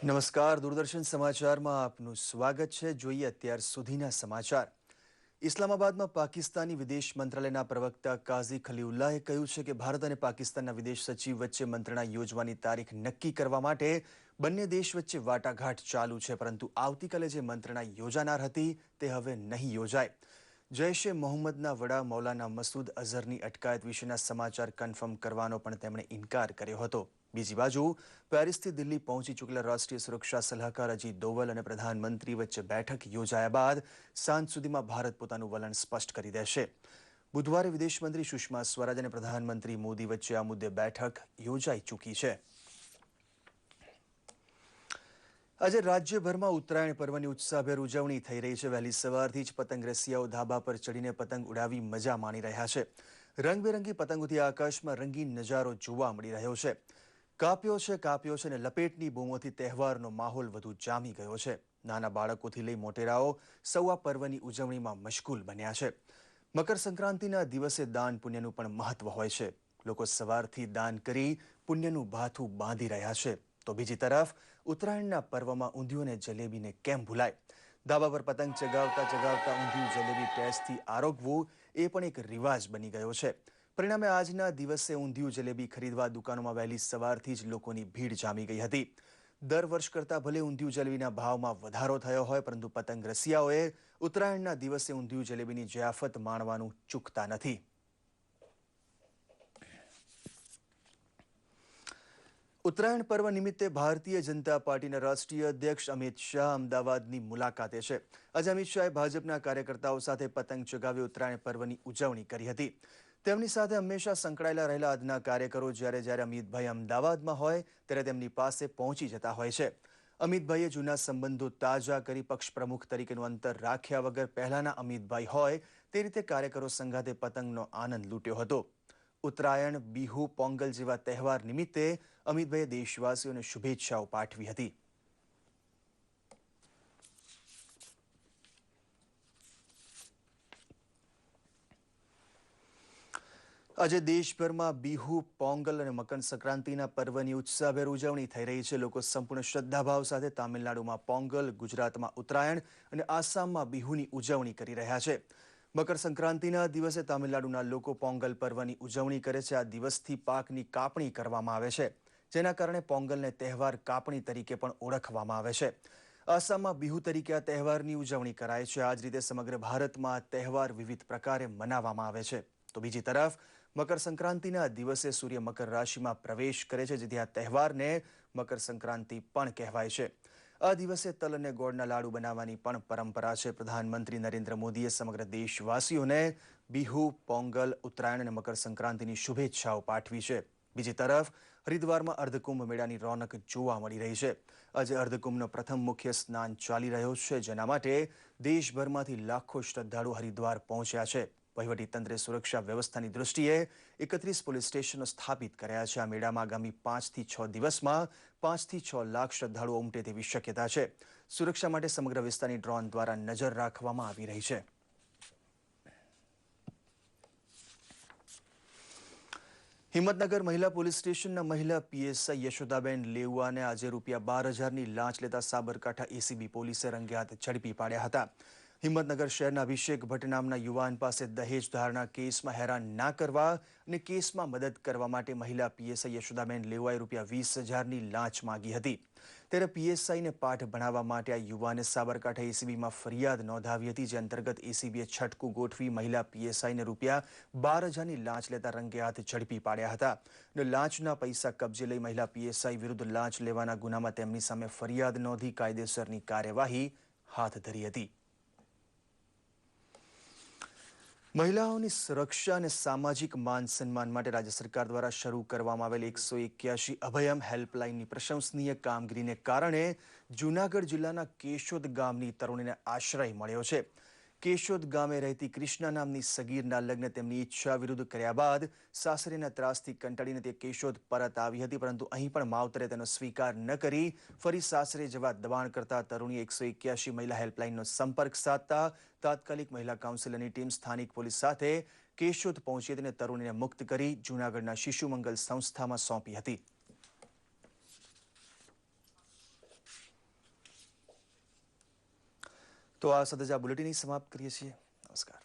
નમસ્કાર, દૂરદર્શન સમાચારમાં આપનું સ્વાગત છે. જોઈએ અત્યાર સુધીના સમાચાર. ઇસ્લામાબાદમાં પાકિસ્તાની વિદેશ મંત્રાલયના પ્રવક્તા કાઝી ખલીઉલ્લાહે કહ્યું છે કે ભારત અને પાકિસ્તાનના વિદેશ સચિવ વચ્ચે મંત્રણા યોજવાની તારીખ નક્કી કરવા માટે બંને દેશ વચ્ચે વાટાઘાટ ચાલુ છે, પરંતુ આવતીકાલે જે મંત્રણા યોજાનાર હતી તે હવે નહીં યોજાય. જૈશ એ મોહમ્મદના વડા મૌલાના મસૂદ અઝહરની અટકાયત વિશેના સમાચાર કન્ફર્મ કરવાનો પણ તેમણે ઇનકાર કર્યો હતો. બીજી બાજુ પેરિસથી દિલ્હી પહોંચી ચૂકેલા રાષ્ટ્રીય સુરક્ષા સલાહકાર અજીત દોવલ અને પ્રધાનમંત્રી વચ્ચે બેઠક યોજાયા બાદ સાંજ સુધીમાં ભારત પોતાનું વલણ સ્પષ્ટ કરી દેશે. બુધવારે વિદેશ મંત્રી સુષ્મા સ્વરાજ અને પ્રધાનમંત્રી મોદી વચ્ચે આ મુદ્દે બેઠક યોજાઈ ચૂકી છે. આજે રાજ્યભરમાં ઉત્તરાયણ પર્વની ઉત્સાહભેર ઉજવણી થઈ રહી છે. વહેલી સવારથી જ પતંગ રસિયાઓ ધાબા પર ચડીને પતંગ ઉડાવી મજા માણી રહ્યા છે. રંગબેરંગી પતંગોથી આકાશમાં રંગીન નજારો જોવા મળી રહ્યો છે. કાપ્યો છે અને લપેટની બૂમોથી તહેવારનો માહોલ વધુ જામી ગયો છે. નાના બાળકોથી લઈ મોટેરાઓ સૌ આ પર્વની ઉજવણીમાં મશગુલ બન્યા છે. મકર સંક્રાંતિના દિવસે દાન પુણ્યનું પણ મહત્વ હોય છે. લોકો સવારથી દાન કરી પુણ્યનું ભાથું બાંધી રહ્યા છે. તો બીજી તરફ ઉત્તરાયણના પર્વમાં ઊંધિયું અને જલેબીને કેમ ભૂલાય. ધાબા પર પતંગ ચગાવતા ચગાવતા ઊંધિયું જલેબી પેસ્ટથી આરોગવું એ પણ એક રિવાજ બની ગયો છે. પરિણામે આજના દિવસે ઊંધિયું જલેબી ખરીદવા દુકાનોમાં વહેલી સવારથી જ લોકોની ભીડ જામી ગઈ હતી. દર વર્ષ કરતાં ભલે ઊંધિયું જલેબીના ભાવમાં વધારો થયો હોય, પરંતુ પતંગ રસિયાઓએ ઉત્તરાયણના દિવસે ઊંધિયું જલેબીની જયાફત માણવાનું ચૂકતા નથી. ઉત્તરાયણ પર્વ નિમિત્તે ભારતીય જનતા પાર્ટીના રાષ્ટ્રીય અધ્યક્ષ અમિત શાહ અમદાવાદની મુલાકાતે છે. આજે અમિત શાહે ભાજપના કાર્યકર્તાઓ સાથે પતંગ ચગાવી ઉત્તરાયણ પર્વની ઉજવણી કરી હતી. તેમની સાથે હંમેશા સંકળાયેલા રહેલા આજના કાર્યકરો જ્યારે અમિતભાઈ અમદાવાદમાં હોય ત્યારે તેમની પાસે પહોંચી જતા હોય છે. અમિતભાઈએ જૂના સંબંધો તાજા કરી પક્ષ પ્રમુખ તરીકેનું અંતર રાખ્યા વગર પહેલાના અમિતભાઈ હોય તે રીતે કાર્યકરો સંગાથે પતંગનો આનંદ લૂંટ્યો હતો. ઉત્તરાયણ, બિહુ, પોંગલ જેવા તહેવાર નિમિત્તે અમિતભાઈએ દેશવાસીઓને શુભેચ્છાઓ પાઠવી હતી. આજે દેશભરમાં બિહુ, પોંગલ અને મકર સંક્રાંતિના પર્વની ઉત્સાહભેર ઉજવણી થઈ રહી છે. લોકો સંપૂર્ણ શ્રદ્ધાભાવ સાથે તામિલનાડુમાં પોંગલ, ગુજરાતમાં ઉત્તરાયણ અને આસામમાં બિહુની ઉજવણી કરી રહ્યા છે. મકર સંક્રાંતિના દિવસે તામિલનાડુના લોકો પોંગલ પર્વની ઉજવણી કરે છે. આ દિવસથી પાકની કાપણી કરવામાં આવે છે, જેના કારણે પોંગલને તહેવાર કાપણી તરીકે પણ ઓળખવામાં આવે છે. આસામમાં બિહુ તરીકે આ તહેવારની ઉજવણી કરાય છે. આ જ રીતે સમગ્ર ભારતમાં આ તહેવાર વિવિધ પ્રકારે મનાવવામાં આવે છે. તો બીજી તરફ મકર સંક્રાંતિના દિવસે સૂર્ય મકર રાશિમાં પ્રવેશ કરે છે, જેથી આ તહેવારને મકર સંક્રાંતિ પણ કહેવાય છે. આ દિવસે તલ અને ગોળના લાડુ બનાવવાની પણ પરંપરા છે. પ્રધાનમંત્રી નરેન્દ્ર મોદીએ સમગ્ર દેશવાસીઓને બિહુ, પોંગલ, ઉત્તરાયણ અને મકર સંક્રાંતિની શુભેચ્છાઓ પાઠવી છે. બીજી તરફ હરિદ્વારમાં અર્ધકુંભ મેળાની રોનક જોવા મળી રહી છે. આજે અર્ધકુંભનો પ્રથમ મુખ્ય સ્નાન ચાલી રહ્યો છે, જેના માટે દેશભરમાંથી લાખો શ્રદ્ધાળુ હરિદ્વાર પહોંચ્યા છે. વહીવટીતંત્રે સુરક્ષા વ્યવસ્થાની દૃષ્ટિએ 31 પોલીસ સ્ટેશનો સ્થાપિત કર્યા છે. આ મેળામાં આગામી 5 થી 6 દિવસમાં 5 થી 6 લાખ શ્રદ્ધાળુઓ ઉમટે તેવી શક્યતા છે. સુરક્ષા માટે સમગ્ર વિસ્તારની ડ્રોન દ્વારા નજર રાખવામાં આવી રહી છે. હિંમતનગર મહિલા પોલીસ સ્ટેશનના મહિલા પીએસઆઈ યશોદાબેન લેઉઆને આજે ₹12,000ની લાંચ લેતા સાબરકાંઠા એસીબી પોલીસે રંગે હાથ ઝડપી પાડ્યા હતા. હિંમતનગર શહેરના અભિષેક ભટ્ટ નામના યુવાન પાસે દહેજ ધારના કેસમાં હેરાન ના કરવા અને કેસમાં મદદ કરવા માટે મહિલા પીએસઆઈ યશોદાબેન લેઉઆએ ₹20,000ની લાંચ માંગી હતી. ત્યારે પીએસઆઈને પાઠ ભણાવવા માટે આ યુવાને સાબરકાંઠા એસીબીમાં ફરિયાદ નોંધાવી હતી, જે અંતર્ગત એસીબીએ છટકું ગોઠવી મહિલા પીએસઆઈને ₹12,000ની લાંચ લેતા રંગે હાથ ઝડપી પાડ્યા હતા. અને લાંચના પૈસા કબજે લઈ મહિલા પીએસઆઈ વિરુદ્ધ લાંચ લેવાના ગુનામાં તેમની સામે ફરિયાદ નોંધી કાયદેસરની કાર્યવાહી હાથ ધરી હતી. મહિલાઓની સુરક્ષા અને સામાજિક માન સન્માન માટે રાજ્ય સરકાર દ્વારા શરૂ કરવામાં આવેલ 181 અભયમ હેલ્પલાઇનની પ્રશંસનીય કામગીરીને કારણે જૂનાગઢ જિલ્લાના કેશોદ ગામની તરુણીને આશ્રય મળ્યો છે. કેશોદ ગામે રહેતી કૃષ્ણા નામની સગીરના લગ્ન તેમની ઈચ્છા વિરુદ્ધ કર્યા બાદ સાસરીના ત્રાસથી કંટાળીને તે કેશોદ પરત આવી હતી, પરંતુ અહીં પણ માવતરે તેનો સ્વીકાર ન કરી ફરી સાસરે જવા દબાણ કરતા તરુણીએ 181 મહિલા હેલ્પલાઇનનો સંપર્ક સાધતા તાત્કાલિક મહિલા કાઉન્સિલરની ટીમ સ્થાનિક પોલીસ સાથે કેશોદ પહોંચી હતી અને તરુણીને મુક્ત કરી જૂનાગઢના શિશુ મંગલ સંસ્થામાં સોંપી હતી. તો આ સાથે જ આ બુલેટિન સમાપ્ત કરીએ છીએ. નમસ્કાર.